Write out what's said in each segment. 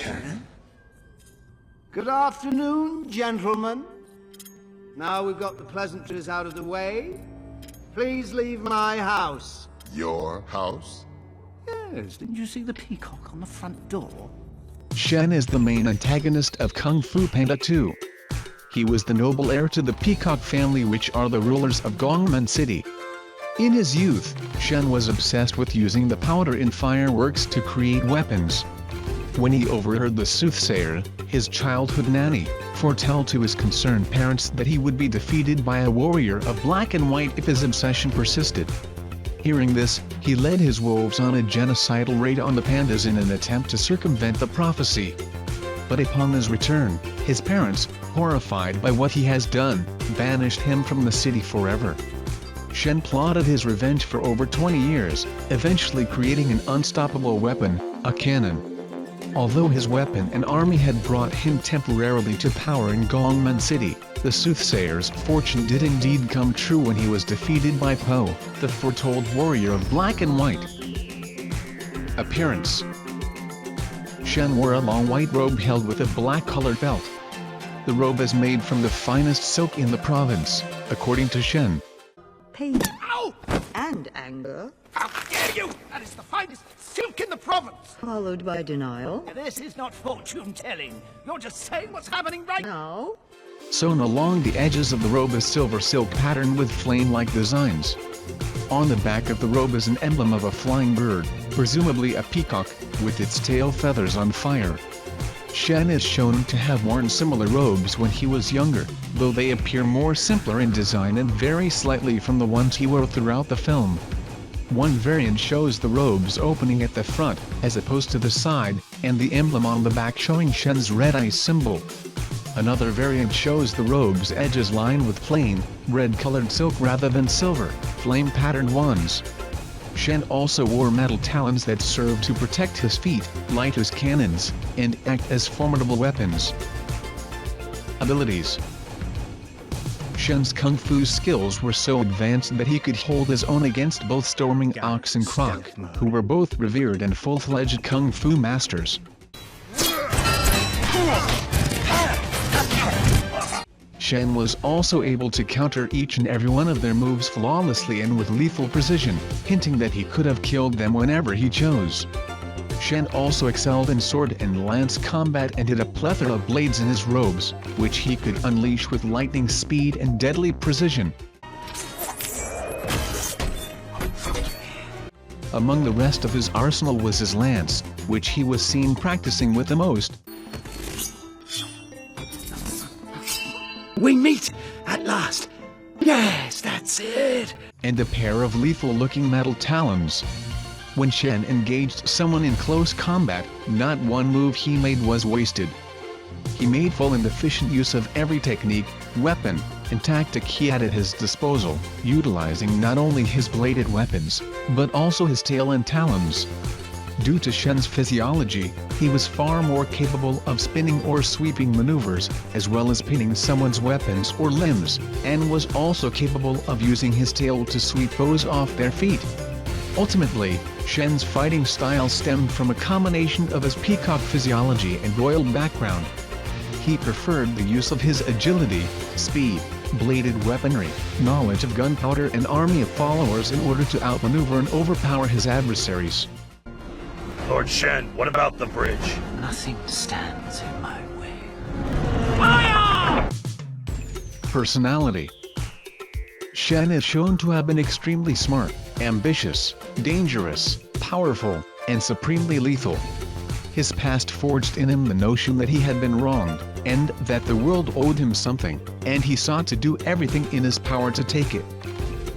Shen? Good afternoon, gentlemen. Now we've got the pleasantries out of the way, please leave my house. Your house? Yes, didn't you see the peacock on the front door? Shen is the main antagonist of Kung Fu Panda 2. He was the noble heir to the Peacock family, which are the rulers of Gongmen City. In his youth, Shen was obsessed with using the powder in fireworks to create weapons. When he overheard the soothsayer, his childhood nanny, foretell to his concerned parents that he would be defeated by a warrior of black and white if his obsession persisted. Hearing this, he led his wolves on a genocidal raid on the pandas in an attempt to circumvent the prophecy. But upon his return, his parents, horrified by what he has done, banished him from the city forever. Shen plotted his revenge for over 20 years, eventually creating an unstoppable weapon, a cannon. Although his weapon and army had brought him temporarily to power in Gongmen City, the soothsayer's fortune did indeed come true when he was defeated by Po, the foretold warrior of black and white. Appearance: Shen wore a long white robe held with a black-colored belt. The robe is made from the finest silk in the province, according to Shen. Pain Ow! and anger, How dare you! That is the finest silk in the province! followed by denial. This is not fortune-telling. You're just saying what's happening right now. Now, Sewn along the edges of the robe is silver silk pattern with flame-like designs. On the back of the robe is an emblem of a flying bird, presumably a peacock, with its tail feathers on fire. Shen is shown to have worn similar robes when he was younger, though they appear more simpler in design and vary slightly from the ones he wore throughout the film. One variant shows the robes opening at the front, as opposed to the side, and the emblem on the back showing Shen's red eye symbol. Another variant shows the robe's edges lined with plain, red-colored silk rather than silver, flame-patterned ones. Shen also wore metal talons that served to protect his feet, light as cannons, and act as formidable weapons. Abilities: Shen's kung fu skills were so advanced that he could hold his own against both Storming Ox and Croc, who were both revered and full-fledged kung fu masters. Shen was also able to counter each and every one of their moves flawlessly and with lethal precision, hinting that he could have killed them whenever he chose. Shen also excelled in sword and lance combat and had a plethora of blades in his robes, which he could unleash with lightning speed and deadly precision. Among the rest of his arsenal was his lance, which he was seen practicing with the most. We meet at last. Yes, that's it. And a pair of lethal-looking metal talons. When Shen engaged someone in close combat, not one move he made was wasted. He made full and efficient use of every technique, weapon, and tactic he had at his disposal, utilizing not only his bladed weapons, but also his tail and talons. Due to Shen's physiology, he was far more capable of spinning or sweeping maneuvers, as well as pinning someone's weapons or limbs, and was also capable of using his tail to sweep foes off their feet. Ultimately, Shen's fighting style stemmed from a combination of his peacock physiology and royal background. He preferred the use of his agility, speed, bladed weaponry, knowledge of gunpowder and army of followers in order to outmaneuver and overpower his adversaries. Lord Shen, what about the bridge? Nothing stands in my way. Personality: Shen is shown to have been extremely smart, ambitious, dangerous, powerful, and supremely lethal. His past forged in him the notion that he had been wronged, and that the world owed him something, and he sought to do everything in his power to take it.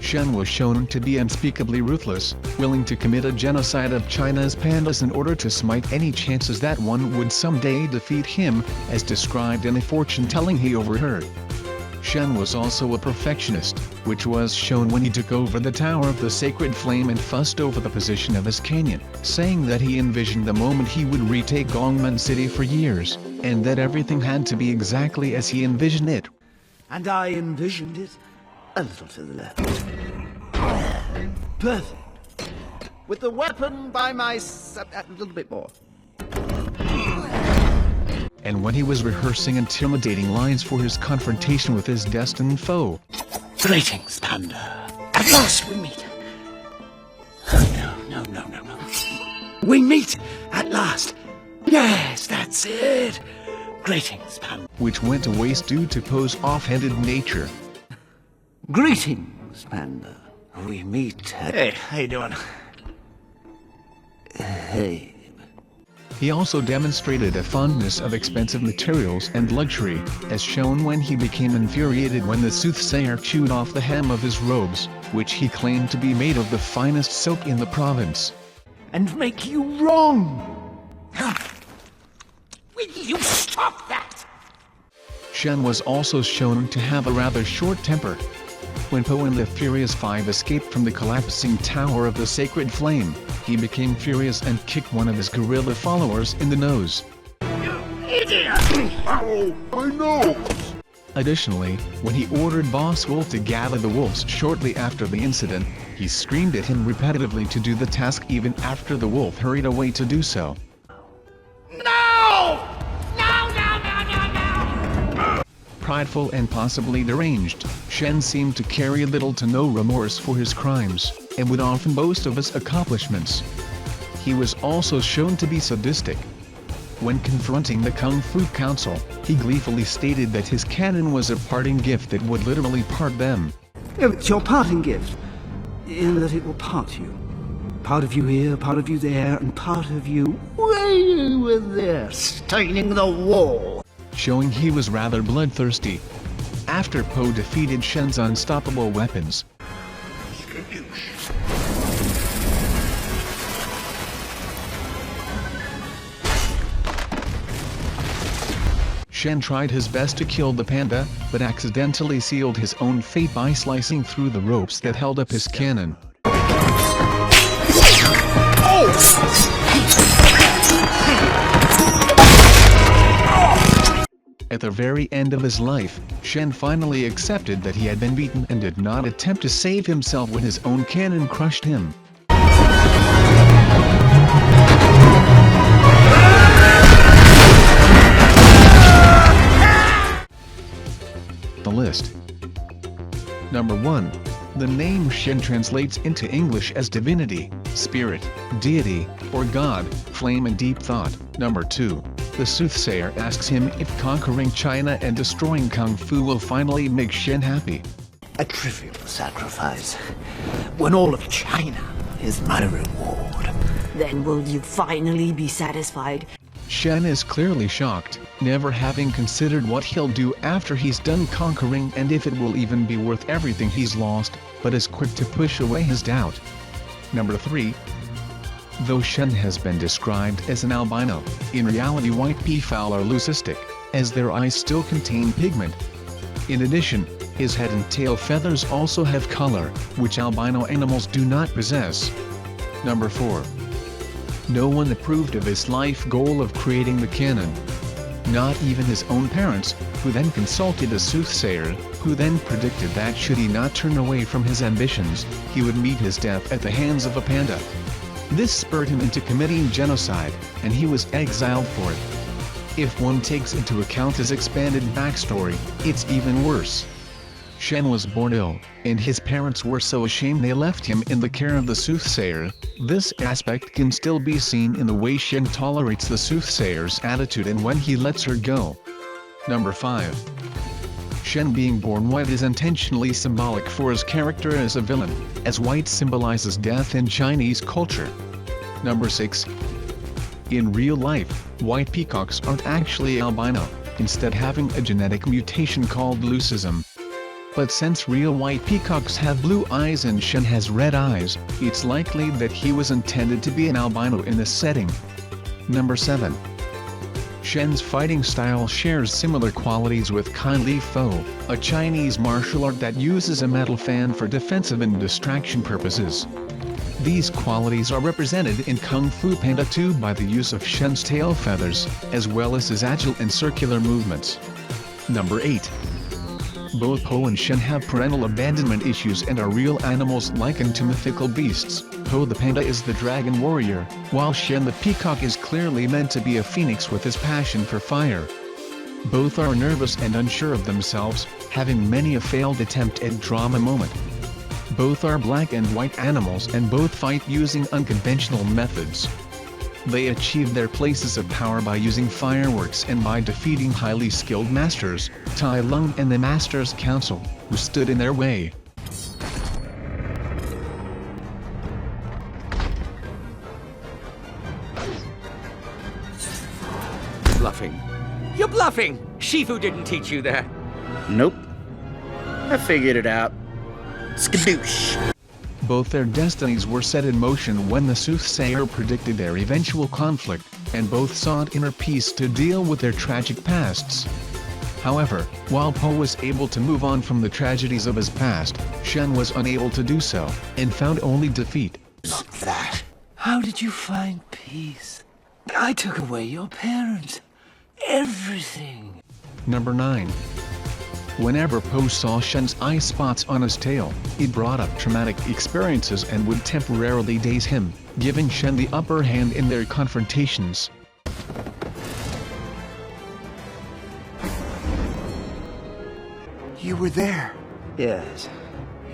Shen was shown to be unspeakably ruthless, willing to commit a genocide of China's pandas in order to smite any chances that one would someday defeat him, as described in a fortune-telling he overheard. Shen was also a perfectionist, which was shown when he took over the Tower of the Sacred Flame and fussed over the position of his canyon, saying that he envisioned the moment he would retake Gongmen City for years, and that everything had to be exactly as he envisioned it. And I envisioned it a little to the left. Perfect. With the weapon by my a little bit more. and when he was rehearsing intimidating lines for his confrontation with his destined foe. Greetings, Panda. At last we meet. Oh, no. We meet at last. Yes, that's it. Greetings, Panda. Which went to waste due to Poe's off-handed nature. Greetings, Panda. We meet at... Hey, how you doing? Hey. He also demonstrated a fondness of expensive materials and luxury, as shown when he became infuriated when the soothsayer chewed off the hem of his robes, which he claimed to be made of the finest silk in the province. And make you wrong. Will you stop that? Shen was also shown to have a rather short temper. When Poe and the Furious Five escaped from the collapsing Tower of the Sacred Flame, he became furious and kicked one of his guerrilla followers in the nose. You idiot! Ow, my nose! Additionally, when he ordered Boss Wolf to gather the wolves shortly after the incident, he screamed at him repetitively to do the task even after the wolf hurried away to do so. No! Prideful and possibly deranged, Shen seemed to carry little to no remorse for his crimes, and would often boast of his accomplishments. He was also shown to be sadistic. When confronting the Kung Fu Council, he gleefully stated that his cannon was a parting gift that would literally part them. Oh, it's your parting gift, in that it will part you. Part of you here, part of you there, and part of you way over there, staining the wall. Showing he was rather bloodthirsty. After Poe defeated Shen's unstoppable weapons, Shen tried his best to kill the panda, but accidentally sealed his own fate by slicing through the ropes that held up his cannon. At the very end of his life, Shen finally accepted that he had been beaten and did not attempt to save himself when his own cannon crushed him. The list. Number 1. The name Shen translates into English as divinity, spirit, deity, or god, flame and deep thought. Number 2. The soothsayer asks him if conquering China and destroying Kung Fu will finally make Shen happy. A trivial sacrifice, when all of China is my reward. Then will you finally be satisfied? Shen is clearly shocked, never having considered what he'll do after he's done conquering and if it will even be worth everything he's lost, but is quick to push away his doubt. Number 3. Though Shen has been described as an albino, in reality white peafowl are leucistic, as their eyes still contain pigment. In addition, his head and tail feathers also have color, which albino animals do not possess. Number 4. No one approved of his life goal of creating the cannon. Not even his own parents, who then consulted a soothsayer, who then predicted that should he not turn away from his ambitions, he would meet his death at the hands of a panda. This spurred him into committing genocide, and he was exiled for it. If one takes into account his expanded backstory, it's even worse. Shen was born ill, and his parents were so ashamed they left him in the care of the soothsayer. This aspect can still be seen in the way Shen tolerates the soothsayer's attitude and when he lets her go. Number 5. Shen being born white is intentionally symbolic for his character as a villain, as white symbolizes death in Chinese culture. Number 6. In real life, white peacocks aren't actually albino, instead having a genetic mutation called leucism. But since real white peacocks have blue eyes and Shen has red eyes, it's likely that he was intended to be an albino in this setting. Number 7. Shen's fighting style shares similar qualities with Kai Li Fo, a Chinese martial art that uses a metal fan for defensive and distraction purposes. These qualities are represented in Kung Fu Panda 2 by the use of Shen's tail feathers, as well as his agile and circular movements. Number 8. Both Po and Shen have parental abandonment issues and are real animals likened to mythical beasts. Po the panda is the dragon warrior, while Shen the peacock is clearly meant to be a phoenix with his passion for fire. Both are nervous and unsure of themselves, having many a failed attempt at drama moment. Both are black and white animals and both fight using unconventional methods. They achieved their places of power by using fireworks and by defeating highly skilled masters, Taill and the Master's Council, who stood in their way. Bluffing. You're bluffing! Shifu didn't teach you that. Nope. I figured it out. Skadoosh! Both their destinies were set in motion when the soothsayer predicted their eventual conflict, and both sought inner peace to deal with their tragic pasts. However, while Po was able to move on from the tragedies of his past, Shen was unable to do so, and found only defeat. Not that. How did you find peace? I took away your parents. Everything. Number 9. Whenever Po saw Shen's eye spots on his tail, it brought up traumatic experiences and would temporarily daze him, giving Shen the upper hand in their confrontations. You were there. Yes.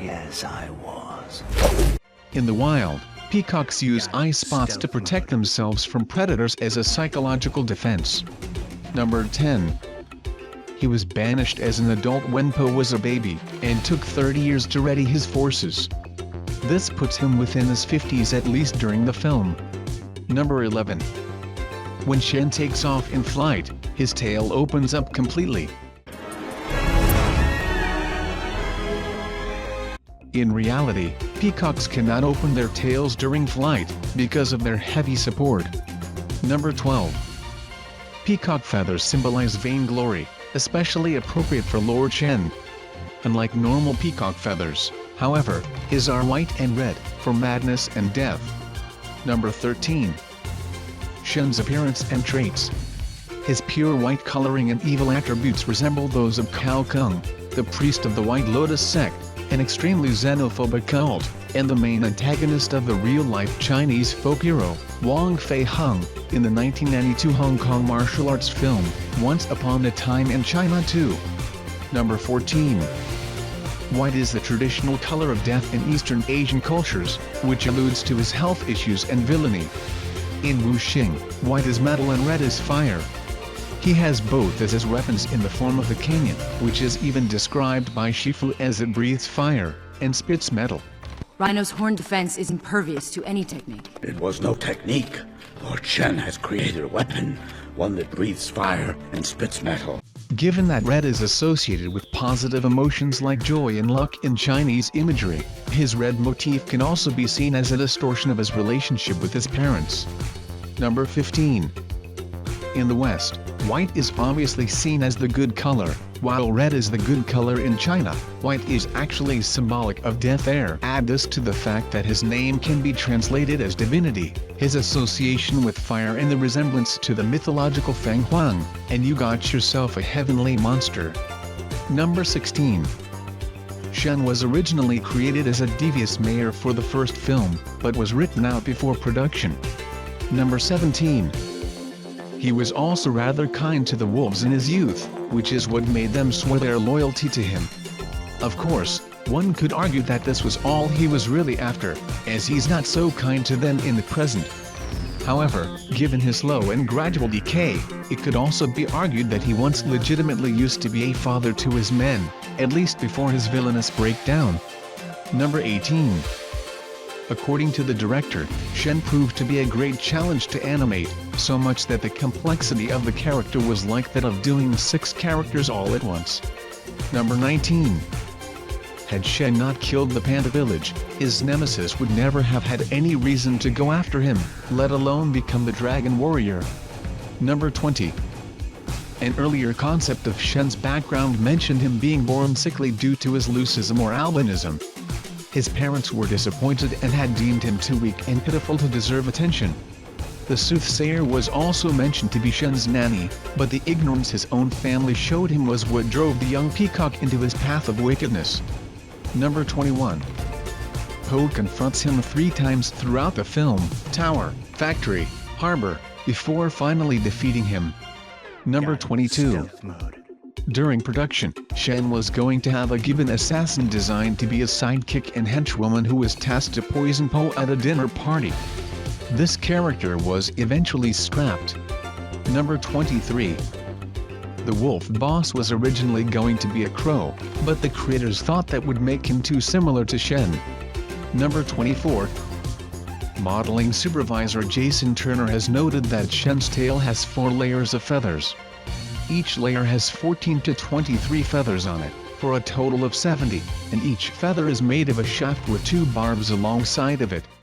Yes, I was. In the wild, peacocks use eye spots to protect themselves from predators as a psychological defense. Number 10. He was banished as an adult when Po was a baby, and took 30 years to ready his forces. This puts him within his 50s at least during the film. Number 11. When Shen takes off in flight, his tail opens up completely. In reality, peacocks cannot open their tails during flight, because of their heavy support. Number 12. Peacock feathers symbolize vainglory, especially appropriate for Lord Shen. Unlike normal peacock feathers, however, his are white and red, for madness and death. Number 13. Shen's appearance and traits. His pure white coloring and evil attributes resemble those of Cao Kung, the priest of the White Lotus sect, an extremely xenophobic cult, and the main antagonist of the real-life Chinese folk hero, Wong Fei Hung, in the 1992 Hong Kong martial arts film, Once Upon a Time in China 2. Number 14. White is the traditional color of death in Eastern Asian cultures, which alludes to his health issues and villainy. In Wuxing, white is metal and red is fire. He has both as his weapons in the form of the canyon, which is even described by Shifu as it breathes fire, and spits metal. Rhino's horn defense is impervious to any technique. It was no technique. Lord Shen has created a weapon, one that breathes fire and spits metal. Given that red is associated with positive emotions like joy and luck in Chinese imagery, his red motif can also be seen as a distortion of his relationship with his parents. Number 15. In the West, white is obviously seen as the good color, while red is the good color in China. White is actually symbolic of death air. Add this to the fact that his name can be translated as divinity, his association with fire and the resemblance to the mythological Feng Huang, and you got yourself a heavenly monster. Number 16. Shen was originally created as a devious mayor for the first film, but was written out before production. Number 17. He was also rather kind to the wolves in his youth, which is what made them swear their loyalty to him. Of course, one could argue that this was all he was really after, as he's not so kind to them in the present. However, given his slow and gradual decay, it could also be argued that he once legitimately used to be a father to his men, at least before his villainous breakdown. Number 18. According to the director, Shen proved to be a great challenge to animate, so much that the complexity of the character was like that of doing 6 characters all at once. Number 19. Had Shen not killed the Panda village, his nemesis would never have had any reason to go after him, let alone become the Dragon Warrior. Number 20. An earlier concept of Shen's background mentioned him being born sickly due to his leucism or albinism. His parents were disappointed and had deemed him too weak and pitiful to deserve attention. The soothsayer was also mentioned to be Shen's nanny, but the ignorance his own family showed him was what drove the young peacock into his path of wickedness. Number 21. Poe confronts him 3 times throughout the film: tower, factory, harbor, before finally defeating him. Number 22. During production, Shen was going to have a given assassin designed to be a sidekick and henchwoman who was tasked to poison Poe at a dinner party. This character was eventually scrapped. Number 23. The wolf boss was originally going to be a crow, but the creators thought that would make him too similar to Shen. Number 24. Modeling supervisor Jason Turner has noted that Shen's tail has 4 layers of feathers. Each layer has 14 to 23 feathers on it, for a total of 70, and each feather is made of a shaft with 2 barbs alongside of it.